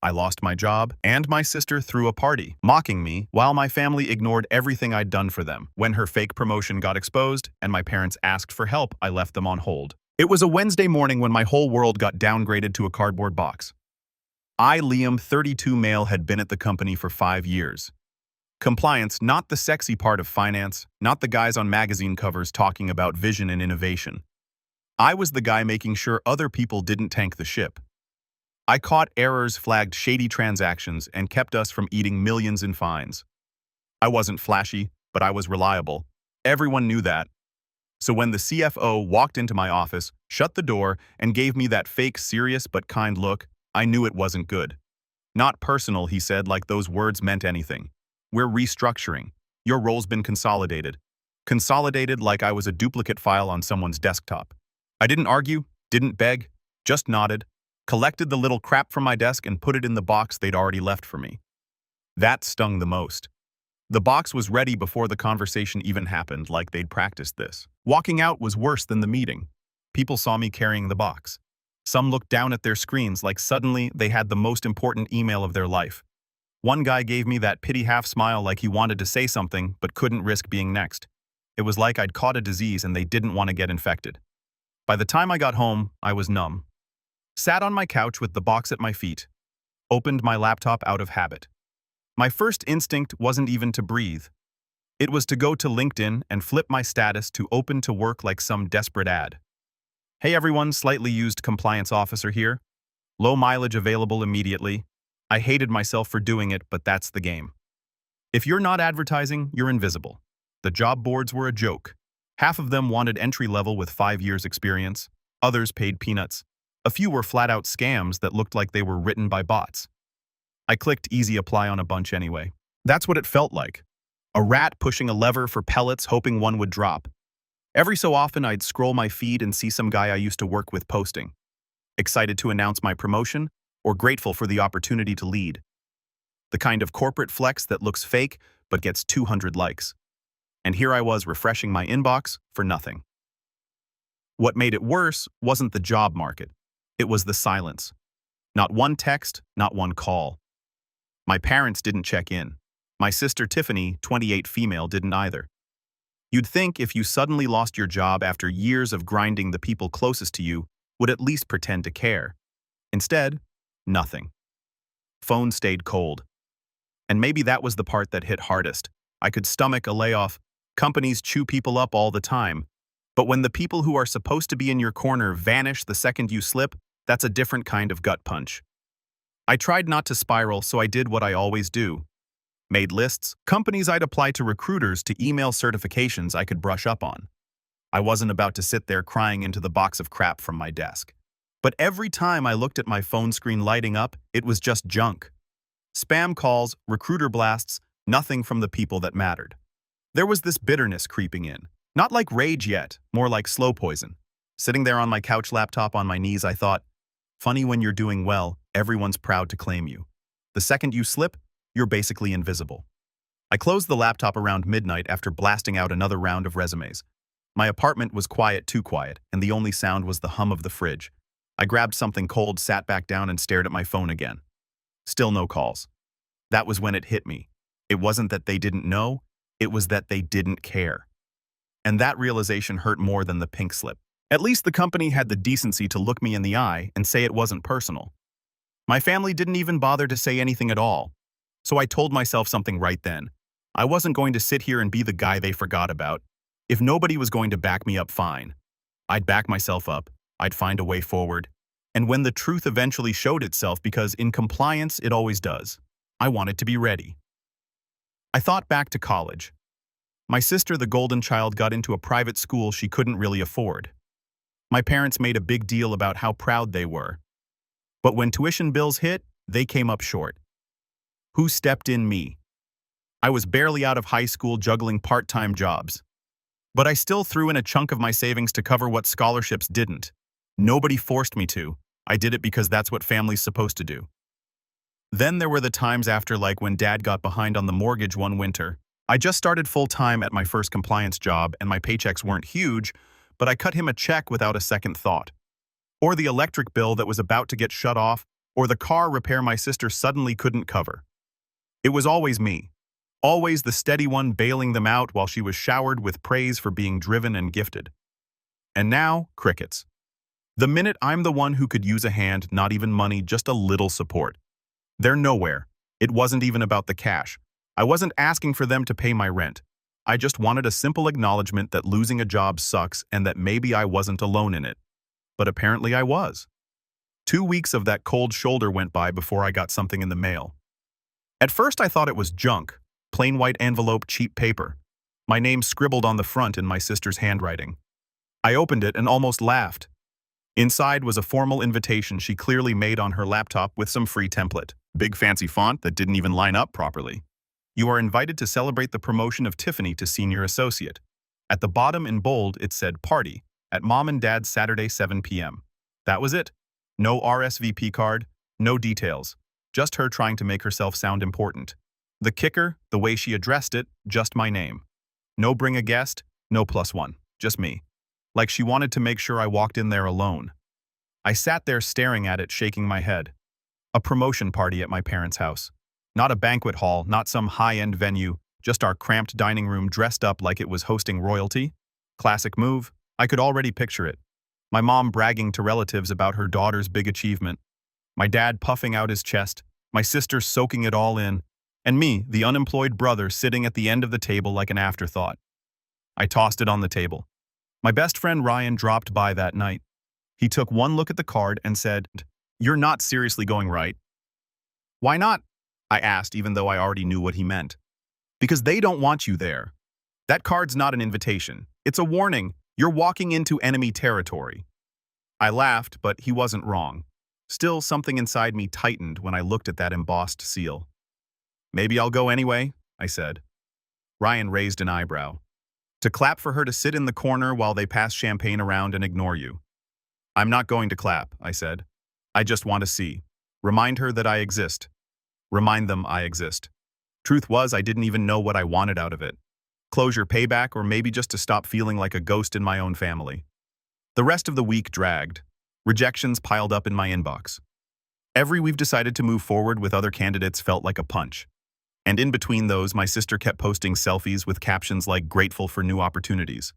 I lost my job, and my sister threw a party, mocking me, while my family ignored everything I'd done for them. When her fake promotion got exposed, and my parents asked for help, I left them on hold. It was a Wednesday morning when my whole world got downgraded to a cardboard box. I, Liam, 32 male, had been at the company for 5 years. Compliance, not the sexy part of finance, not the guys on magazine covers talking about vision and innovation. I was the guy making sure other people didn't tank the ship. I caught errors, flagged shady transactions, and kept us from eating millions in fines. I wasn't flashy, but I was reliable. Everyone knew that. So when the CFO walked into my office, shut the door, and gave me that fake serious but kind look, I knew it wasn't good. Not personal, he said, like those words meant anything. We're restructuring. Your role's been consolidated. Consolidated like I was a duplicate file on someone's desktop. I didn't argue, didn't beg, just nodded, collected the little crap from my desk and put it in the box they'd already left for me. That stung the most. The box was ready before the conversation even happened, like they'd practiced this. Walking out was worse than the meeting. People saw me carrying the box. Some looked down at their screens like suddenly they had the most important email of their life. One guy gave me that pity half smile like he wanted to say something but couldn't risk being next. It was like I'd caught a disease and they didn't want to get infected. By the time I got home, I was numb. Sat on my couch with the box at my feet. Opened my laptop out of habit. My first instinct wasn't even to breathe. It was to go to LinkedIn and flip my status to open to work like some desperate ad. Hey everyone, slightly used compliance officer here. Low mileage available immediately. I hated myself for doing it, but that's the game. If you're not advertising, you're invisible. The job boards were a joke. Half of them wanted entry level with 5 years experience. Others paid peanuts. A few were flat-out scams that looked like they were written by bots. I clicked easy apply on a bunch anyway. That's what it felt like. A rat pushing a lever for pellets hoping one would drop. Every so often I'd scroll my feed and see some guy I used to work with posting. Excited to announce my promotion or grateful for the opportunity to lead. The kind of corporate flex that looks fake but gets 200 likes. And here I was refreshing my inbox for nothing. What made it worse wasn't the job market. It was the silence. Not one text, not one call. My parents didn't check in. My sister Tiffany, 28 female, didn't either. You'd think if you suddenly lost your job after years of grinding, the people closest to you would at least pretend to care. Instead, nothing. Phone stayed cold. And maybe that was the part that hit hardest. I could stomach a layoff. Companies chew people up all the time. But when the people who are supposed to be in your corner vanish the second you slip, that's a different kind of gut punch. I tried not to spiral, so I did what I always do. Made lists, companies I'd apply to, recruiters to email certifications I could brush up on. I wasn't about to sit there crying into the box of crap from my desk. But every time I looked at my phone screen lighting up, it was just junk. Spam calls, recruiter blasts, nothing from the people that mattered. There was this bitterness creeping in. Not like rage yet, more like slow poison. Sitting there on my couch laptop on my knees, I thought, funny when you're doing well, everyone's proud to claim you. The second you slip, you're basically invisible. I closed the laptop around midnight after blasting out another round of resumes. My apartment was quiet, too quiet, and the only sound was the hum of the fridge. I grabbed something cold, sat back down, and stared at my phone again. Still no calls. That was when it hit me. It wasn't that they didn't know, it was that they didn't care. And that realization hurt more than the pink slip. At least the company had the decency to look me in the eye and say it wasn't personal. My family didn't even bother to say anything at all. So I told myself something right then. I wasn't going to sit here and be the guy they forgot about. If nobody was going to back me up, fine. I'd back myself up. I'd find a way forward. And when the truth eventually showed itself, because in compliance it always does, I wanted to be ready. I thought back to college. My sister, the golden child, got into a private school she couldn't really afford. My parents made a big deal about how proud they were. But when tuition bills hit, they came up short. Who stepped in? Me. I was barely out of high school, juggling part-time jobs. But I still threw in a chunk of my savings to cover what scholarships didn't. Nobody forced me to. I did it because that's what family's supposed to do. Then there were the times after, like when Dad got behind on the mortgage one winter. I just started full-time at my first compliance job and my paychecks weren't huge, but I cut him a check without a second thought. Or the electric bill that was about to get shut off, or the car repair my sister suddenly couldn't cover. It was always me. Always the steady one bailing them out while she was showered with praise for being driven and gifted. And now, crickets. The minute I'm the one who could use a hand, not even money, just a little support. They're nowhere. It wasn't even about the cash. I wasn't asking for them to pay my rent. I just wanted a simple acknowledgement that losing a job sucks and that maybe I wasn't alone in it. But apparently I was. 2 weeks of that cold shoulder went by before I got something in the mail. At first I thought it was junk, plain white envelope, cheap paper. My name scribbled on the front in my sister's handwriting. I opened it and almost laughed. Inside was a formal invitation she clearly made on her laptop with some free template. Big fancy font that didn't even line up properly. You are invited to celebrate the promotion of Tiffany to senior associate. At the bottom in bold it said party at Mom and Dad's Saturday 7 p.m. That was it. No RSVP card, no details. Just her trying to make herself sound important. The kicker, the way she addressed it, just my name. No bring a guest, no +1, just me. Like she wanted to make sure I walked in there alone. I sat there staring at it, shaking my head. A promotion party at my parents' house. Not a banquet hall, not some high-end venue, just our cramped dining room dressed up like it was hosting royalty. Classic move. I could already picture it. My mom bragging to relatives about her daughter's big achievement. My dad puffing out his chest, my sister soaking it all in, and me, the unemployed brother, sitting at the end of the table like an afterthought. I tossed it on the table. My best friend Ryan dropped by that night. He took one look at the card and said, "You're not seriously going, right?" "Why not?" I asked, even though I already knew what he meant. "Because they don't want you there. That card's not an invitation. It's a warning. You're walking into enemy territory." I laughed, but he wasn't wrong. Still, something inside me tightened when I looked at that embossed seal. "Maybe I'll go anyway," I said. Ryan raised an eyebrow. "To clap for her to sit in the corner while they pass champagne around and ignore you." "I'm not going to clap," I said. "I just want to see. Remind her that I exist. Remind them I exist." Truth was, I didn't even know what I wanted out of it. Closure, payback, or maybe just to stop feeling like a ghost in my own family. The rest of the week dragged. Rejections piled up in my inbox. Every "we've decided to move forward with other candidates" felt like a punch. And in between those, my sister kept posting selfies with captions like "grateful for new opportunities."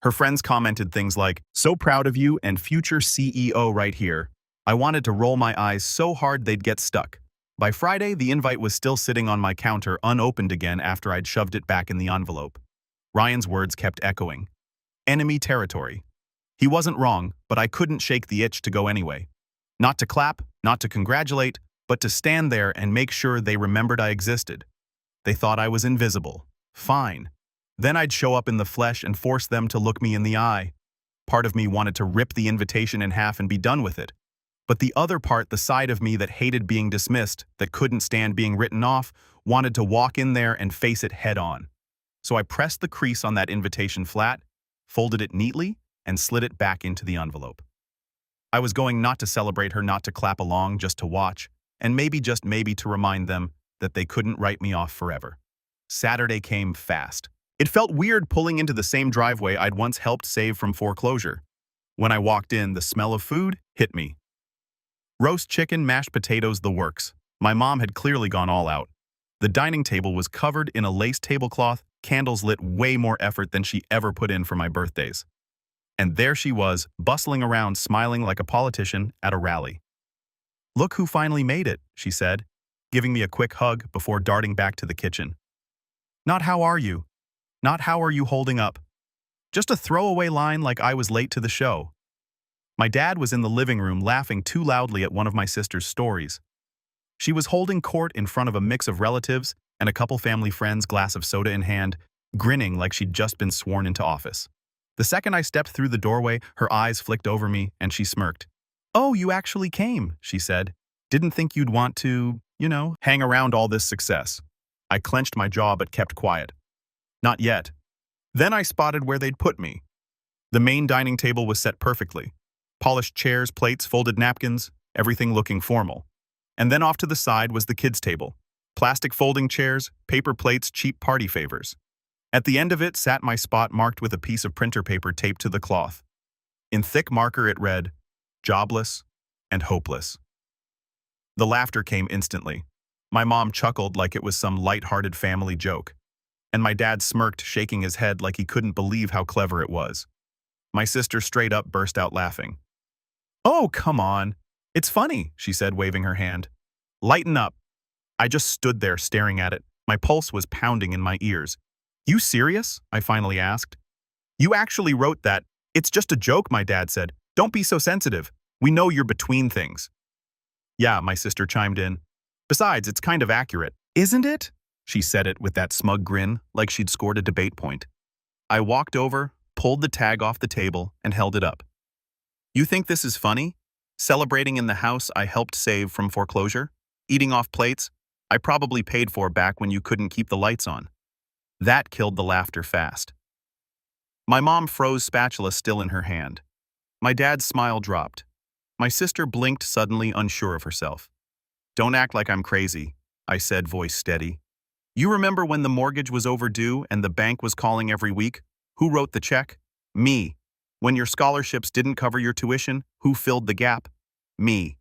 Her friends commented things like, "So proud of you and future CEO right here." I wanted to roll my eyes so hard they'd get stuck. By Friday, the invite was still sitting on my counter, unopened again after I'd shoved it back in the envelope. Ryan's words kept echoing. Enemy territory. He wasn't wrong, but I couldn't shake the itch to go anyway. Not to clap, not to congratulate, but to stand there and make sure they remembered I existed. They thought I was invisible. Fine. Then I'd show up in the flesh and force them to look me in the eye. Part of me wanted to rip the invitation in half and be done with it. But the other part, the side of me that hated being dismissed, that couldn't stand being written off, wanted to walk in there and face it head on. So I pressed the crease on that invitation flat, folded it neatly, and slid it back into the envelope. I was going not to celebrate her, not to clap along, just to watch, and maybe, just maybe, to remind them that they couldn't write me off forever. Saturday came fast. It felt weird pulling into the same driveway I'd once helped save from foreclosure. When I walked in, the smell of food hit me. Roast chicken, mashed potatoes, the works. My mom had clearly gone all out. The dining table was covered in a lace tablecloth, candles lit, way more effort than she ever put in for my birthdays. And there she was, bustling around, smiling like a politician at a rally. "Look who finally made it," she said, giving me a quick hug before darting back to the kitchen. Not "how are you?" Not "how are you holding up?" Just a throwaway line like I was late to the show. My dad was in the living room laughing too loudly at one of my sister's stories. She was holding court in front of a mix of relatives and a couple family friends, glass of soda in hand, grinning like she'd just been sworn into office. The second I stepped through the doorway, her eyes flicked over me and she smirked. "Oh, you actually came," she said. "Didn't think you'd want to, hang around all this success." I clenched my jaw but kept quiet. Not yet. Then I spotted where they'd put me. The main dining table was set perfectly. Polished chairs, plates, folded napkins, everything looking formal. And then off to the side was the kids' table. Plastic folding chairs, paper plates, cheap party favors. At the end of it sat my spot, marked with a piece of printer paper taped to the cloth. In thick marker it read, "Jobless and hopeless." The laughter came instantly. My mom chuckled like it was some light-hearted family joke, and my dad smirked, shaking his head like he couldn't believe how clever it was. My sister straight up burst out laughing. "Oh, come on. It's funny," she said, waving her hand. "Lighten up." I just stood there staring at it. My pulse was pounding in my ears. "You serious?" I finally asked. "You actually wrote that?" "It's just a joke," my dad said. "Don't be so sensitive. We know you're between things." "Yeah," my sister chimed in. "Besides, it's kind of accurate." "Isn't it?" She said it with that smug grin, like she'd scored a debate point. I walked over, pulled the tag off the table, and held it up. "You think this is funny? Celebrating in the house I helped save from foreclosure? Eating off plates I probably paid for back when you couldn't keep the lights on?" That killed the laughter fast. My mom froze, spatula still in her hand. My dad's smile dropped. My sister blinked, suddenly unsure of herself. "Don't act like I'm crazy," I said, voice steady. "You remember when the mortgage was overdue and the bank was calling every week? Who wrote the check? Me. When your scholarships didn't cover your tuition, who filled the gap? Me.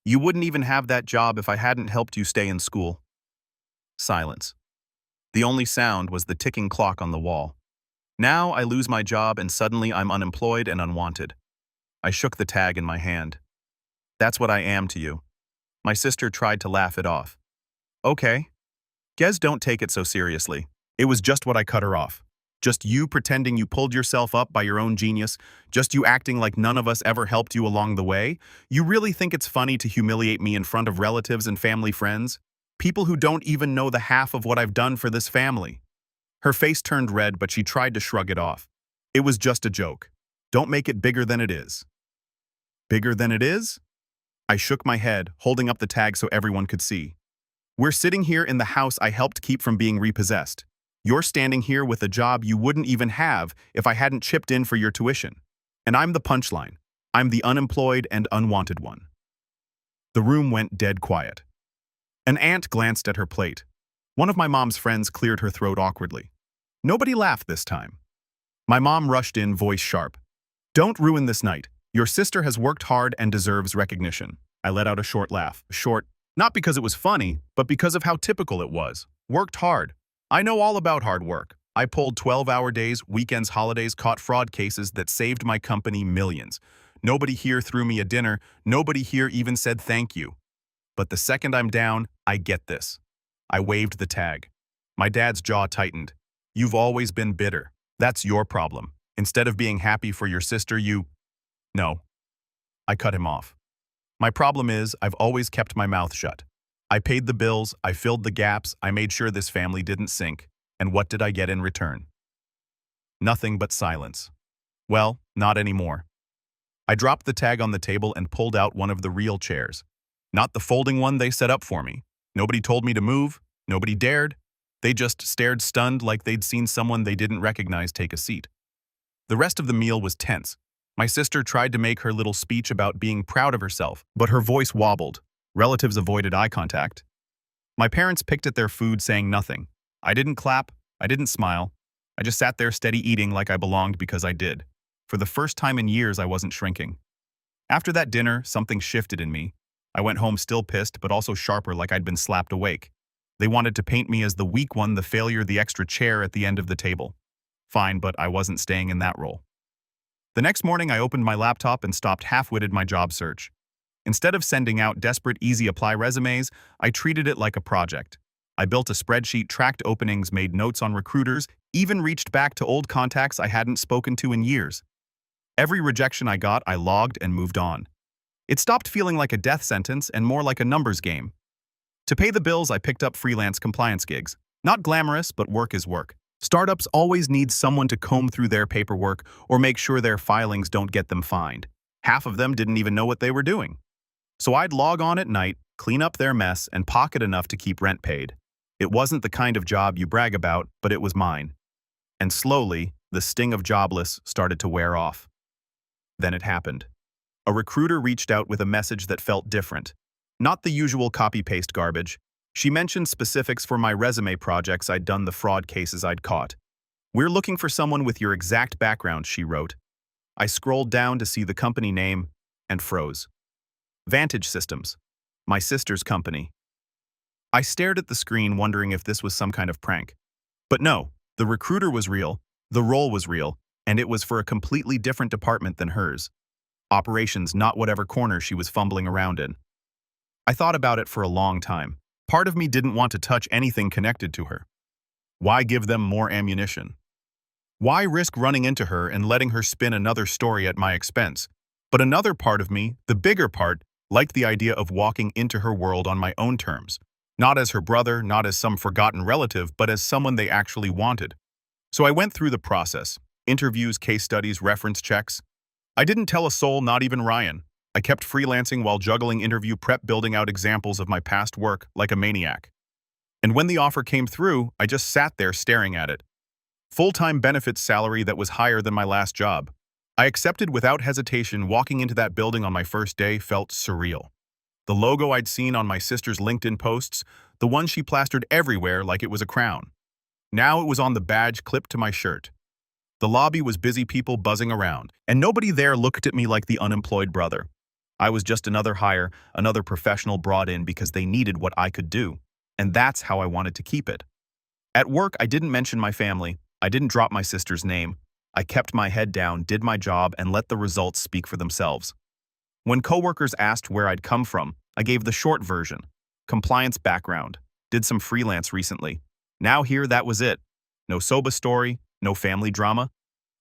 You wouldn't even have that job if I hadn't helped you stay in school." Silence. The only sound was the ticking clock on the wall. Now I lose my job and suddenly I'm unemployed and unwanted. I shook the tag in my hand. "That's what I am to you." My sister tried to laugh it off. "Okay. Guess don't take it so seriously." It was just what I cut her off. Just you pretending you pulled yourself up by your own genius, just you acting like none of us ever helped you along the way. You really think it's funny to humiliate me in front of relatives and family friends? People who don't even know the half of what I've done for this family. Her face turned red, but she tried to shrug it off. "It was just a joke. Don't make it bigger than it is." "Bigger than it is?" I shook my head, holding up the tag so everyone could see. "We're sitting here in the house I helped keep from being repossessed. You're standing here with a job you wouldn't even have if I hadn't chipped in for your tuition. And I'm the punchline. I'm the unemployed and unwanted one." The room went dead quiet. An aunt glanced at her plate. One of my mom's friends cleared her throat awkwardly. Nobody laughed this time. My mom rushed in, voice sharp. "Don't ruin this night. Your sister has worked hard and deserves recognition." I let out a short laugh. Short, not because it was funny, but because of how typical it was. Worked hard. I know all about hard work. I pulled 12-hour days, weekends, holidays, caught fraud cases that saved my company millions. Nobody here threw me a dinner. Nobody here even said thank you. But the second I'm down, I get this. I waved the tag. My dad's jaw tightened. "You've always been bitter. That's your problem. Instead of being happy for your sister, you—" "No." I cut him off. "My problem is I've always kept my mouth shut. I paid the bills, I filled the gaps, I made sure this family didn't sink. And what did I get in return? Nothing but silence. Well, not anymore." I dropped the tag on the table and pulled out one of the real chairs. Not the folding one they set up for me. Nobody told me to move. Nobody dared. They just stared stunned like they'd seen someone they didn't recognize take a seat. The rest of the meal was tense. My sister tried to make her little speech about being proud of herself, but her voice wobbled. Relatives avoided eye contact. My parents picked at their food, saying nothing. I didn't clap. I didn't smile. I just sat there steady eating like I belonged because I did. For the first time in years, I wasn't shrinking. After that dinner, something shifted in me. I went home still pissed, but also sharper, like I'd been slapped awake. They wanted to paint me as the weak one, the failure, the extra chair at the end of the table. Fine, but I wasn't staying in that role. The next morning, I opened my laptop and stopped half-witted my job search. Instead of sending out desperate, easy apply resumes, I treated it like a project. I built a spreadsheet, tracked openings, made notes on recruiters, even reached back to old contacts I hadn't spoken to in years. Every rejection I got, I logged and moved on. It stopped feeling like a death sentence and more like a numbers game. To pay the bills, I picked up freelance compliance gigs. Not glamorous, but work is work. Startups always need someone to comb through their paperwork or make sure their filings don't get them fined. Half of them didn't even know what they were doing. So I'd log on at night, clean up their mess, and pocket enough to keep rent paid. It wasn't the kind of job you brag about, but it was mine. And slowly, the sting of jobless started to wear off. Then it happened. A recruiter reached out with a message that felt different. Not the usual copy-paste garbage. She mentioned specifics for my resume projects I'd done, the fraud cases I'd caught. "We're looking for someone with your exact background," she wrote. I scrolled down to see the company name and froze. Vantage Systems. My sister's company. I stared at the screen wondering if this was some kind of prank. But no, the recruiter was real, the role was real, and it was for a completely different department than hers. Operations, not whatever corner she was fumbling around in. I thought about it for a long time. Part of me didn't want to touch anything connected to her. Why give them more ammunition? Why risk running into her and letting her spin another story at my expense? But another part of me, the bigger part, liked the idea of walking into her world on my own terms. Not as her brother, not as some forgotten relative, but as someone they actually wanted. So I went through the process. Interviews, case studies, reference checks. I didn't tell a soul, not even Ryan. I kept freelancing while juggling interview prep, building out examples of my past work like a maniac. And when the offer came through, I just sat there staring at it. Full-time benefits salary that was higher than my last job. I accepted without hesitation. Walking into that building on my first day felt surreal. The logo I'd seen on my sister's LinkedIn posts, the one she plastered everywhere like it was a crown. Now it was on the badge clipped to my shirt. The lobby was busy, people buzzing around, and nobody there looked at me like the unemployed brother. I was just another hire, another professional brought in because they needed what I could do, and that's how I wanted to keep it. At work, I didn't mention my family. I didn't drop my sister's name. I kept my head down, did my job, and let the results speak for themselves. When coworkers asked where I'd come from, I gave the short version. Compliance background. Did some freelance recently. Now here, that was it. No soba story, no family drama.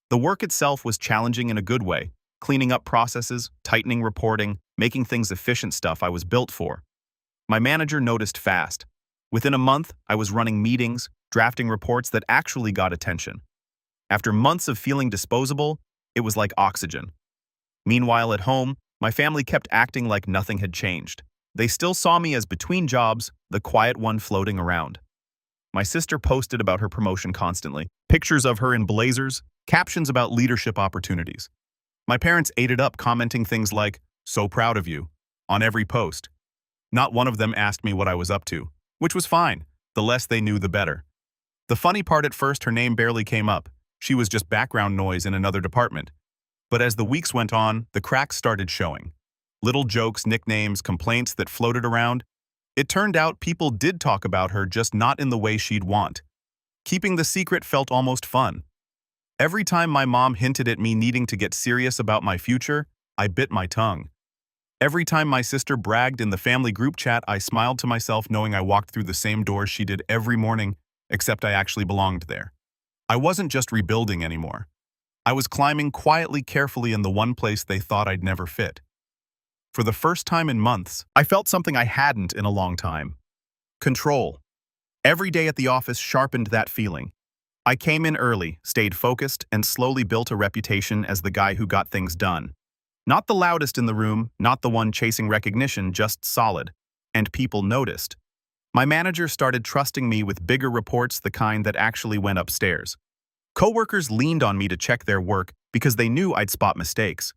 The work itself was challenging in a good way. Cleaning up processes, tightening reporting, making things efficient, stuff I was built for. My manager noticed fast. Within a month, I was running meetings, drafting reports that actually got attention. After months of feeling disposable, it was like oxygen. Meanwhile, at home, my family kept acting like nothing had changed. They still saw me as between jobs, the quiet one floating around. My sister posted about her promotion constantly, pictures of her in blazers, captions about leadership opportunities. My parents ate it up, commenting things like, "So proud of you," on every post. Not one of them asked me what I was up to, which was fine. The less they knew, the better. The funny part, at first, her name barely came up. She was just background noise in another department. But as the weeks went on, the cracks started showing. Little jokes, nicknames, complaints that floated around. It turned out people did talk about her, just not in the way she'd want. Keeping the secret felt almost fun. Every time my mom hinted at me needing to get serious about my future, I bit my tongue. Every time my sister bragged in the family group chat, I smiled to myself, knowing I walked through the same doors she did every morning, except I actually belonged there. I wasn't just rebuilding anymore. I was climbing quietly, carefully in the one place they thought I'd never fit. For the first time in months, I felt something I hadn't in a long time. Control. Every day at the office sharpened that feeling. I came in early, stayed focused, and slowly built a reputation as the guy who got things done. Not the loudest in the room, not the one chasing recognition, just solid. And people noticed. My manager started trusting me with bigger reports, the kind that actually went upstairs. Coworkers leaned on me to check their work because they knew I'd spot mistakes.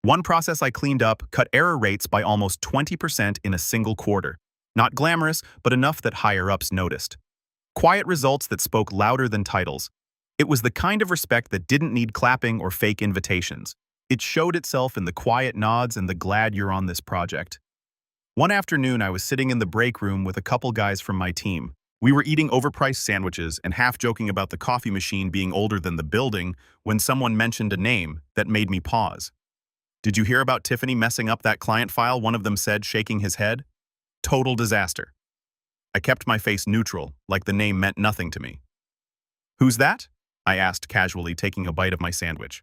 One process I cleaned up cut error rates by almost 20% in a single quarter. Not glamorous, but enough that higher-ups noticed. Quiet results that spoke louder than titles. It was the kind of respect that didn't need clapping or fake invitations. It showed itself in the quiet nods and the "glad you're on this project." One afternoon, I was sitting in the break room with a couple guys from my team. We were eating overpriced sandwiches and half joking about the coffee machine being older than the building when someone mentioned a name that made me pause. "Did you hear about Tiffany messing up that client file?" one of them said, shaking his head. Total disaster. I kept my face neutral, like the name meant nothing to me. "Who's that?" I asked casually, taking a bite of my sandwich.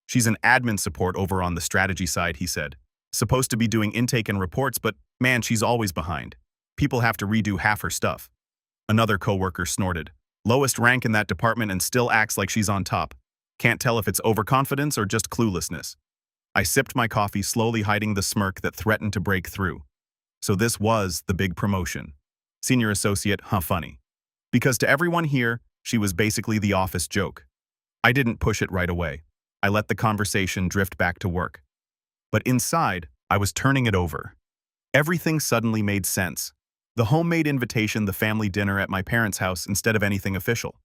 "She's an admin support over on the strategy side," he said. "Supposed to be doing intake and reports, but man, she's always behind. People have to redo half her stuff." Another coworker snorted. "Lowest rank in that department and still acts like she's on top. Can't tell if it's overconfidence or just cluelessness." I sipped my coffee, slowly hiding the smirk that threatened to break through. So this was the big promotion. Senior associate, funny. Because to everyone here, she was basically the office joke. I didn't push it right away. I let the conversation drift back to work. But inside, I was turning it over. Everything suddenly made sense. The homemade invitation, the family dinner at my parents' house instead of anything official.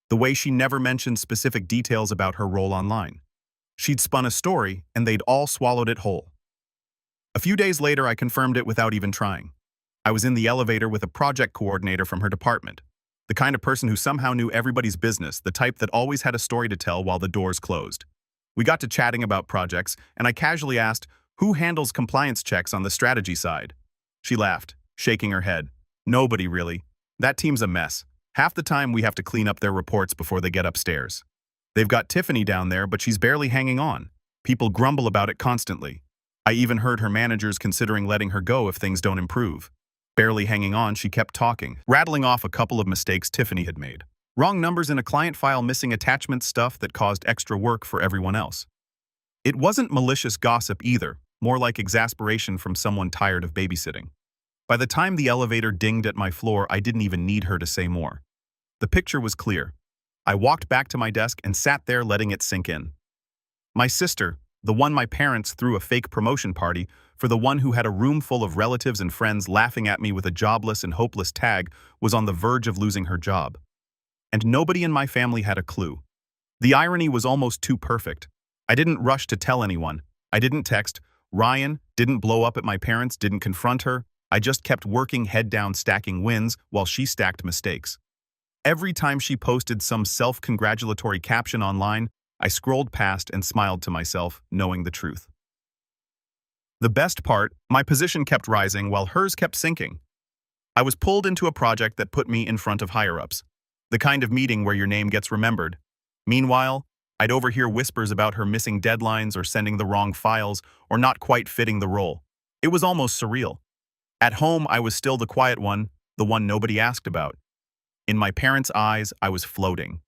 The way she never mentioned specific details about her role online. She'd spun a story, and they'd all swallowed it whole. A few days later, I confirmed it without even trying. I was in the elevator with a project coordinator from her department. The kind of person who somehow knew everybody's business, the type that always had a story to tell while the doors closed. We got to chatting about projects, and I casually asked, "Who handles compliance checks on the strategy side?" She laughed, shaking her head. "Nobody, really. That team's a mess. Half the time we have to clean up their reports before they get upstairs. They've got Tiffany down there, but she's barely hanging on. People grumble about it constantly. I even heard her managers considering letting her go if things don't improve." Barely hanging on, she kept talking, rattling off a couple of mistakes Tiffany had made. Wrong numbers in a client file, missing attachments, stuff that caused extra work for everyone else. It wasn't malicious gossip either, more like exasperation from someone tired of babysitting. By the time the elevator dinged at my floor, I didn't even need her to say more. The picture was clear. I walked back to my desk and sat there letting it sink in. My sister, the one my parents threw a fake promotion party for, the one who had a room full of relatives and friends laughing at me with a jobless and hopeless tag, was on the verge of losing her job. And nobody in my family had a clue. The irony was almost too perfect. I didn't rush to tell anyone. I didn't text Ryan, didn't blow up at my parents, didn't confront her. I just kept working, head down, stacking wins while she stacked mistakes. Every time she posted some self-congratulatory caption online, I scrolled past and smiled to myself, knowing the truth. The best part, my position kept rising while hers kept sinking. I was pulled into a project that put me in front of higher-ups, the kind of meeting where your name gets remembered. Meanwhile, I'd overhear whispers about her missing deadlines or sending the wrong files or not quite fitting the role. It was almost surreal. At home, I was still the quiet one, the one nobody asked about. In my parents' eyes, I was floating.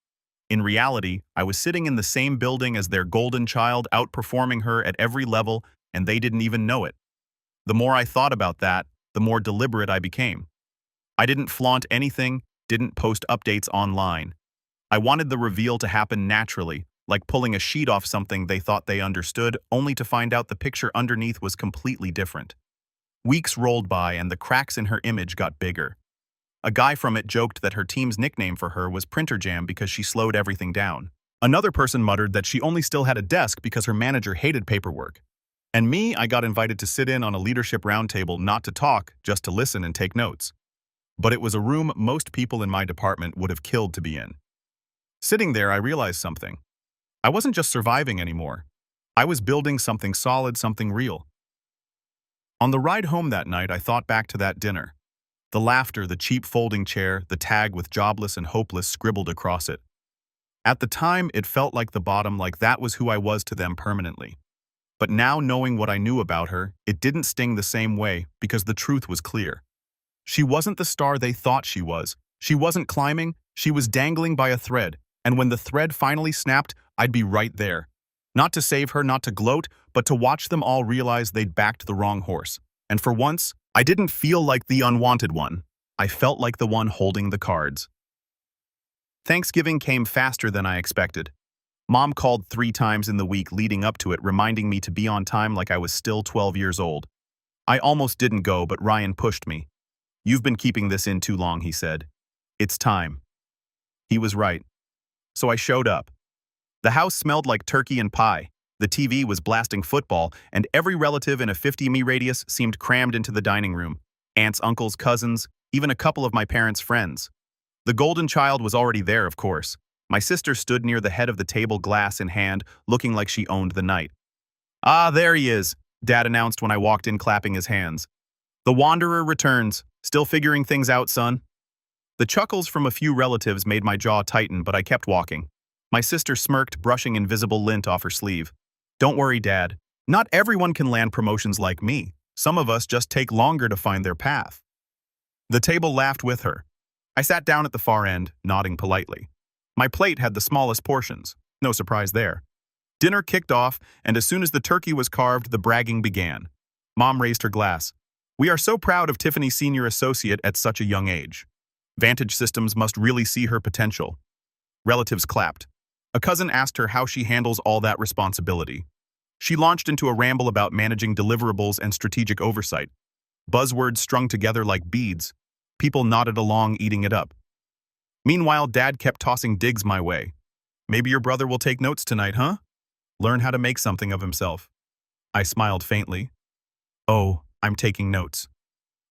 In reality, I was sitting in the same building as their golden child, outperforming her at every level, and they didn't even know it. The more I thought about that, the more deliberate I became. I didn't flaunt anything, didn't post updates online. I wanted the reveal to happen naturally, like pulling a sheet off something they thought they understood, only to find out the picture underneath was completely different. Weeks rolled by and the cracks in her image got bigger. A guy from it joked that her team's nickname for her was Printer Jam because she slowed everything down. Another person muttered that she only still had a desk because her manager hated paperwork. And me, I got invited to sit in on a leadership roundtable, not to talk, just to listen and take notes. But it was a room most people in my department would have killed to be in. Sitting there, I realized something. I wasn't just surviving anymore. I was building something solid, something real. On the ride home that night, I thought back to that dinner. The laughter, the cheap folding chair, the tag with jobless and hopeless scribbled across it. At the time, it felt like the bottom, like that was who I was to them permanently. But now, knowing what I knew about her, it didn't sting the same way because the truth was clear. She wasn't the star they thought she was. She wasn't climbing, she was dangling by a thread, and when the thread finally snapped, I'd be right there. Not to save her, not to gloat, but to watch them all realize they'd backed the wrong horse. And for once, I didn't feel like the unwanted one. I felt like the one holding the cards. Thanksgiving came faster than I expected. Mom called 3 times in the week leading up to it, reminding me to be on time like I was still 12 years old. I almost didn't go, but Ryan pushed me. "You've been keeping this in too long," he said. "It's time." He was right. So I showed up. The house smelled like turkey and pie. The TV was blasting football, and every relative in a 50-me radius seemed crammed into the dining room. Aunts, uncles, cousins, even a couple of my parents' friends. The golden child was already there, of course. My sister stood near the head of the table, glass in hand, looking like she owned the night. "Ah, there he is," Dad announced when I walked in, clapping his hands. "The wanderer returns. Still figuring things out, son?" The chuckles from a few relatives made my jaw tighten, but I kept walking. My sister smirked, brushing invisible lint off her sleeve. "Don't worry, Dad. Not everyone can land promotions like me. Some of us just take longer to find their path." The table laughed with her. I sat down at the far end, nodding politely. My plate had the smallest portions. No surprise there. Dinner kicked off, and as soon as the turkey was carved, the bragging began. Mom raised her glass. "We are so proud of Tiffany's senior associate at such a young age. Vantage Systems must really see her potential." Relatives clapped. A cousin asked her how she handles all that responsibility. She launched into a ramble about managing deliverables and strategic oversight. Buzzwords strung together like beads. People nodded along, eating it up. Meanwhile, Dad kept tossing digs my way. "Maybe your brother will take notes tonight, huh? Learn how to make something of himself." I smiled faintly. Oh, I'm taking notes.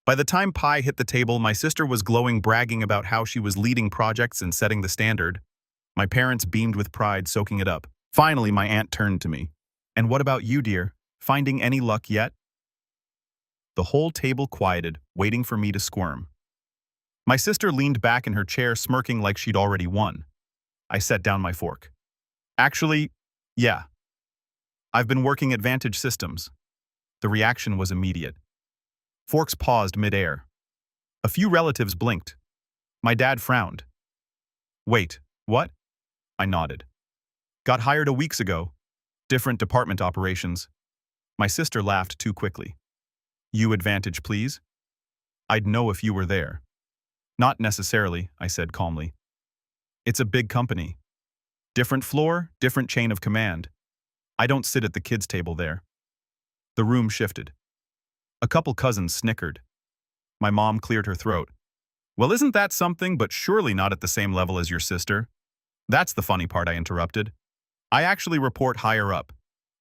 By the time pie hit the table, my sister was glowing, bragging about how she was leading projects and setting the standard. My parents beamed with pride, soaking it up. Finally, my aunt turned to me. And what about you, dear? Finding any luck yet? The whole table quieted, waiting for me to squirm. My sister leaned back in her chair, smirking like she'd already won. I set down my fork. Actually, yeah. I've been working at Vantage Systems. The reaction was immediate. Forks paused midair. A few relatives blinked. My dad frowned. Wait, what? I nodded. Got hired a weeks ago. Different department operations. My sister laughed too quickly. You Advantage, please? I'd know if you were there. Not necessarily, I said calmly. It's a big company. Different floor, different chain of command. I don't sit at the kids' table there. The room shifted. A couple cousins snickered. My mom cleared her throat. Well, isn't that something, but surely not at the same level as your sister? That's the funny part, I interrupted. I actually report higher up.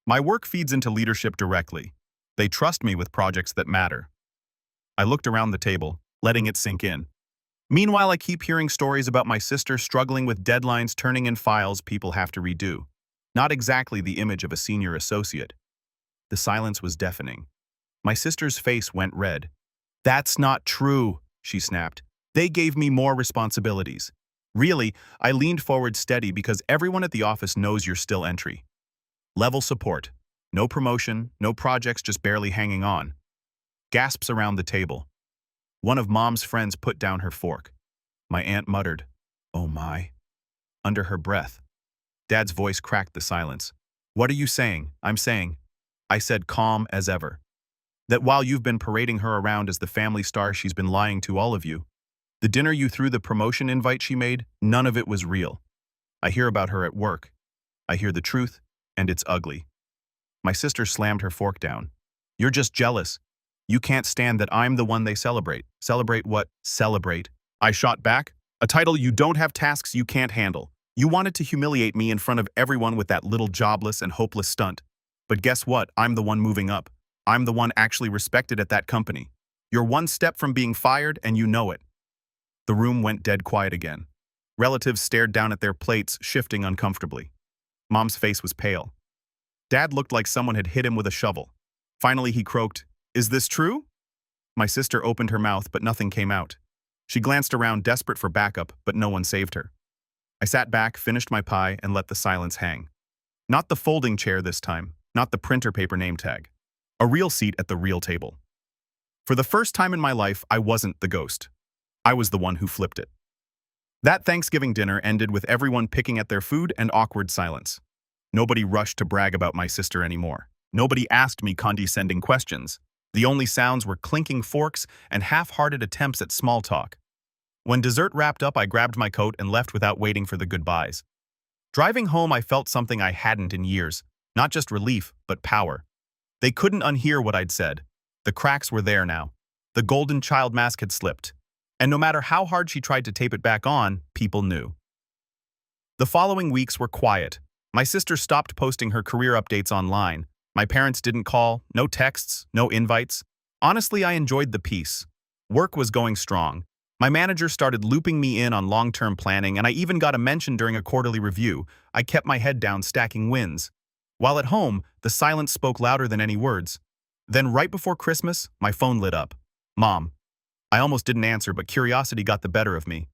My work feeds into leadership directly. They trust me with projects that matter. I looked around the table, letting it sink in. Meanwhile, I keep hearing stories about my sister struggling with deadlines, turning in files people have to redo. Not exactly the image of a senior associate. The silence was deafening. My sister's face went red. That's not true, she snapped. They gave me more responsibilities. Really, I leaned forward steady because everyone at the office knows you're still entry. Level support. No promotion, no projects, just barely hanging on. Gasps around the table. One of Mom's friends put down her fork. My aunt muttered, "Oh my," under her breath. Dad's voice cracked the silence. What are you saying? I'm saying, I said calm as ever, that while you've been parading her around as the family star, she's been lying to all of you. The dinner you threw the promotion invite she made, none of it was real. I hear about her at work. I hear the truth, and it's ugly. My sister slammed her fork down. You're just jealous. You can't stand that I'm the one they celebrate. Celebrate what? Celebrate. I shot back. A title you don't have, tasks you can't handle. You wanted to humiliate me in front of everyone with that little jobless and hopeless stunt. But guess what? I'm the one moving up. I'm the one actually respected at that company. You're one step from being fired, and you know it. The room went dead quiet again. Relatives stared down at their plates, shifting uncomfortably. Mom's face was pale. Dad looked like someone had hit him with a shovel. Finally, he croaked, "Is this true?" My sister opened her mouth, but nothing came out. She glanced around, desperate for backup, but no one saved her. I sat back, finished my pie, and let the silence hang. Not the folding chair this time, not the printer paper name tag. A real seat at the real table. For the first time in my life, I wasn't the ghost. I was the one who flipped it. That Thanksgiving dinner ended with everyone picking at their food and awkward silence. Nobody rushed to brag about my sister anymore. Nobody asked me condescending questions. The only sounds were clinking forks and half-hearted attempts at small talk. When dessert wrapped up, I grabbed my coat and left without waiting for the goodbyes. Driving home, I felt something I hadn't in years. Not just relief, but power. They couldn't unhear what I'd said. The cracks were there now. The golden child mask had slipped. And no matter how hard she tried to tape it back on, people knew. The following weeks were quiet. My sister stopped posting her career updates online. My parents didn't call, no texts, no invites. Honestly, I enjoyed the peace. Work was going strong. My manager started looping me in on long-term planning, and I even got a mention during a quarterly review. I kept my head down, stacking wins. While at home, the silence spoke louder than any words. Then right before Christmas, my phone lit up. Mom. I almost didn't answer, but curiosity got the better of me.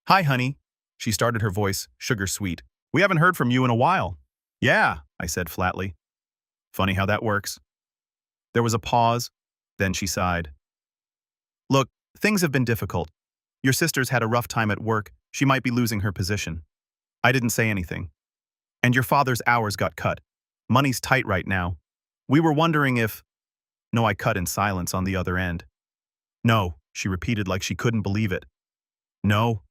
Hi, honey. She started, her voice sugar sweet. We haven't heard from you in a while. Yeah, I said flatly. Funny how that works. There was a pause, then she sighed. Look, things have been difficult. Your sister's had a rough time at work. She might be losing her position. I didn't say anything. And your father's hours got cut. Money's tight right now. We were wondering if... No, I cut in silence on the other end. No, she repeated like she couldn't believe it. No,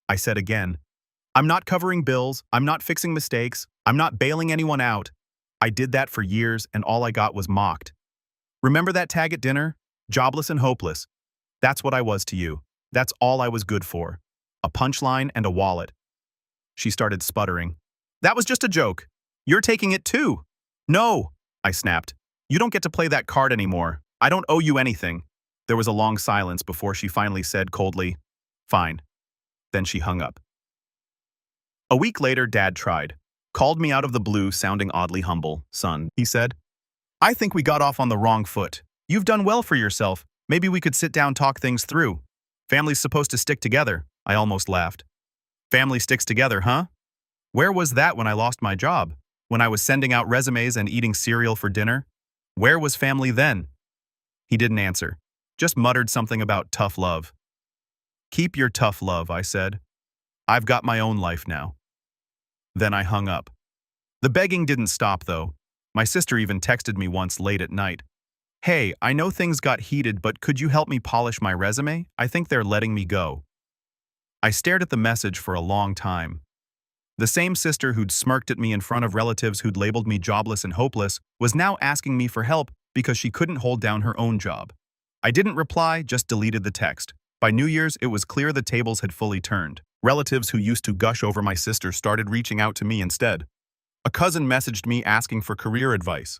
I said again. I'm not covering bills. I'm not fixing mistakes. I'm not bailing anyone out. I did that for years, and all I got was mocked. Remember that tag at dinner? Jobless and hopeless. That's what I was to you. That's all I was good for. A punchline and a wallet. She started sputtering. That was just a joke. You're taking it too. No, I snapped. You don't get to play that card anymore. I don't owe you anything. There was a long silence before she finally said coldly, "Fine." Then she hung up. A week later, Dad tried. Called me out of the blue, sounding oddly humble. "Son," he said, "I think we got off on the wrong foot. You've done well for yourself. Maybe we could sit down, talk things through. Family's supposed to stick together." I almost laughed. Family sticks together, huh? Where was that when I lost my job? When I was sending out resumes and eating cereal for dinner? Where was family then? He didn't answer, just muttered something about tough love. "Keep your tough love," I said. "I've got my own life now." Then I hung up. The begging didn't stop, though. My sister even texted me once late at night. "Hey, I know things got heated, but could you help me polish my resume? I think they're letting me go." I stared at the message for a long time. The same sister who'd smirked at me in front of relatives who'd labeled me jobless and hopeless was now asking me for help because she couldn't hold down her own job. I didn't reply, just deleted the text. By New Year's, it was clear the tables had fully turned. Relatives who used to gush over my sister started reaching out to me instead. A cousin messaged me asking for career advice.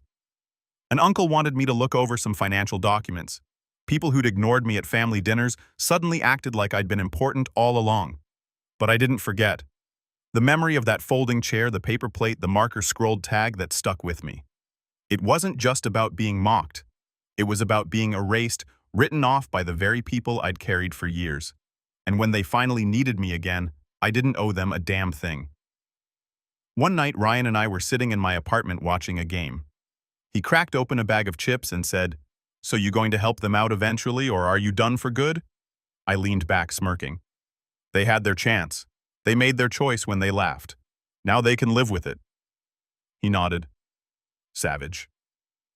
An uncle wanted me to look over some financial documents. People who'd ignored me at family dinners suddenly acted like I'd been important all along. But I didn't forget. The memory of that folding chair, the paper plate, the marker-scrolled tag that stuck with me. It wasn't just about being mocked. It was about being erased, written off by the very people I'd carried for years. And when they finally needed me again, I didn't owe them a damn thing. One night, Ryan and I were sitting in my apartment watching a game. He cracked open a bag of chips and said, "So you going to help them out eventually, or are you done for good?" I leaned back, smirking. They had their chance. They made their choice when they laughed. Now they can live with it. He nodded. Savage.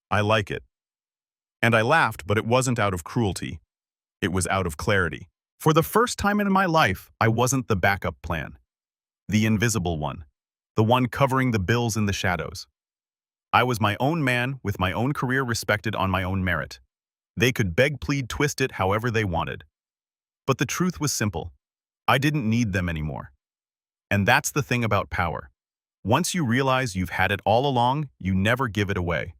I like it. And I laughed, but it wasn't out of cruelty. It was out of clarity. For the first time in my life, I wasn't the backup plan. The invisible one. The one covering the bills in the shadows. I was my own man, with my own career respected on my own merit. They could beg, plead, twist it however they wanted. But the truth was simple. I didn't need them anymore. And that's the thing about power. Once you realize you've had it all along, you never give it away.